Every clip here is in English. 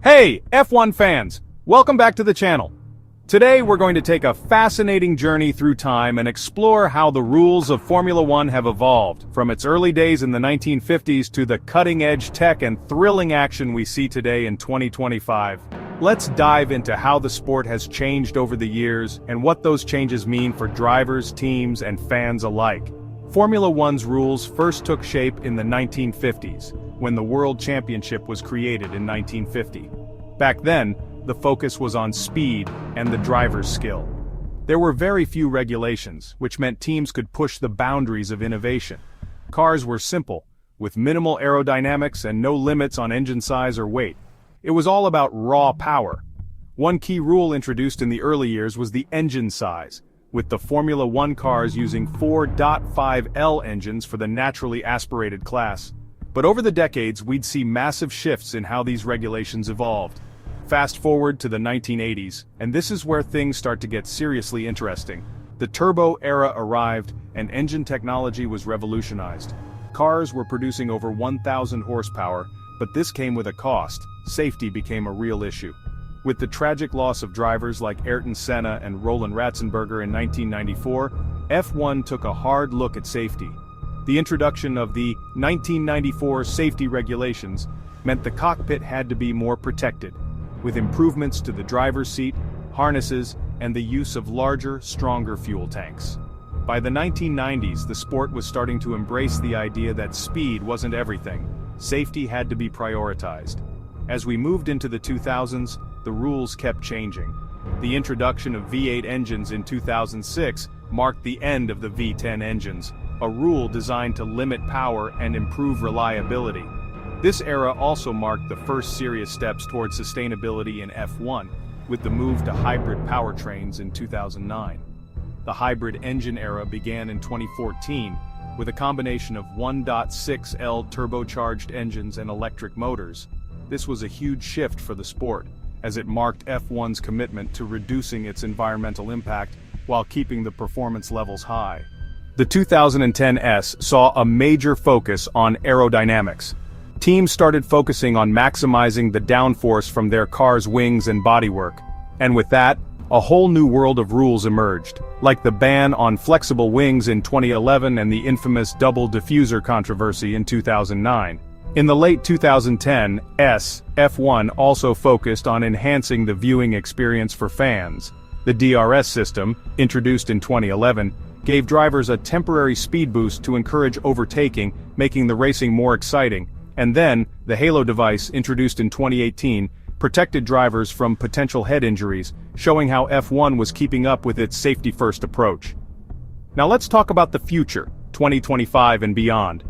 Hey, F1 fans! Welcome back to the channel. Today we're going to take a fascinating journey through time and explore how the rules of Formula One have evolved, from its early days in the 1950s to the cutting-edge tech and thrilling action we see today in 2025. Let's dive into how the sport has changed over the years and what those changes mean for drivers, teams, and fans alike. Formula One's rules first took shape in the 1950s, when the World Championship was created in 1950. Back then, the focus was on speed and the driver's skill. There were very few regulations, which meant teams could push the boundaries of innovation. Cars were simple, with minimal aerodynamics and no limits on engine size or weight. It was all about raw power. One key rule introduced in the early years was the engine size, with the Formula One cars using 4.5L engines for the naturally aspirated class. But over the decades, we'd see massive shifts in how these regulations evolved. Fast forward to the 1980s, and this is where things start to get seriously interesting. The turbo era arrived, and engine technology was revolutionized. Cars were producing over 1,000 horsepower, but this came with a cost. Safety became a real issue. With the tragic loss of drivers like Ayrton Senna and Roland Ratzenberger in 1994, F1 took a hard look at safety. The introduction of the 1994 safety regulations meant the cockpit had to be more protected, with improvements to the driver's seat, harnesses, and the use of larger, stronger fuel tanks. By the 1990s, the sport was starting to embrace the idea that speed wasn't everything. Safety had to be prioritized. As we moved into the 2000s, the rules kept changing. The introduction of V8 engines in 2006 marked the end of the V10 engines, a rule designed to limit power and improve reliability. This era also marked the first serious steps towards sustainability in F1, with the move to hybrid powertrains in 2009. The hybrid engine era began in 2014, with a combination of 1.6L turbocharged engines and electric motors. This was a huge shift for the sport, as it marked F1's commitment to reducing its environmental impact while keeping the performance levels high. The 2010 S saw a major focus on aerodynamics. Teams started focusing on maximizing the downforce from their cars' wings and bodywork. And with that, a whole new world of rules emerged, like the ban on flexible wings in 2011 and the infamous double diffuser controversy in 2009. In the late 2010 S, F1 also focused on enhancing the viewing experience for fans. The DRS system, introduced in 2011, gave drivers a temporary speed boost to encourage overtaking, making the racing more exciting. And then, the Halo device, introduced in 2018, protected drivers from potential head injuries, showing how F1 was keeping up with its safety-first approach. Now let's talk about the future, 2025 and beyond.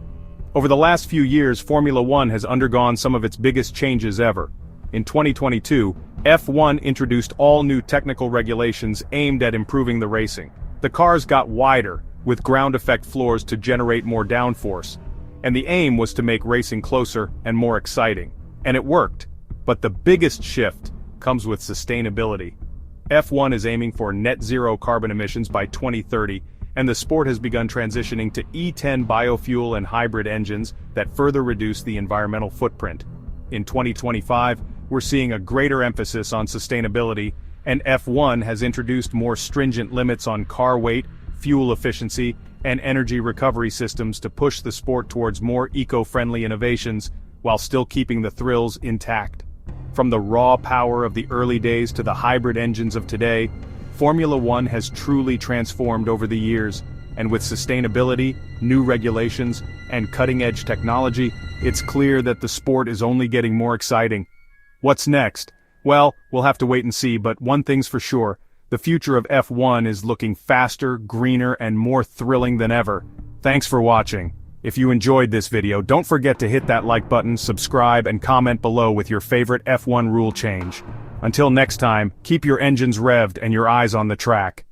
Over the last few years, Formula One has undergone some of its biggest changes ever. In 2022, F1 introduced all new technical regulations aimed at improving the racing. The cars got wider, with ground effect floors to generate more downforce. And the aim was to make racing closer and more exciting. And it worked. But the biggest shift comes with sustainability. F1 is aiming for net zero carbon emissions by 2030, and the sport has begun transitioning to E10 biofuel and hybrid engines that further reduce the environmental footprint. In 2025, we're seeing a greater emphasis on sustainability, and F1 has introduced more stringent limits on car weight, fuel efficiency, and energy recovery systems to push the sport towards more eco-friendly innovations while still keeping the thrills intact. From the raw power of the early days to the hybrid engines of today, Formula One has truly transformed over the years, and with sustainability, new regulations, and cutting-edge technology, it's clear that the sport is only getting more exciting. What's next? Well, we'll have to wait and see, but one thing's for sure. The future of F1 is looking faster, greener, and more thrilling than ever. Thanks for watching. If you enjoyed this video, don't forget to hit that like button, subscribe, and comment below with your favorite F1 rule change. Until next time, keep your engines revved and your eyes on the track.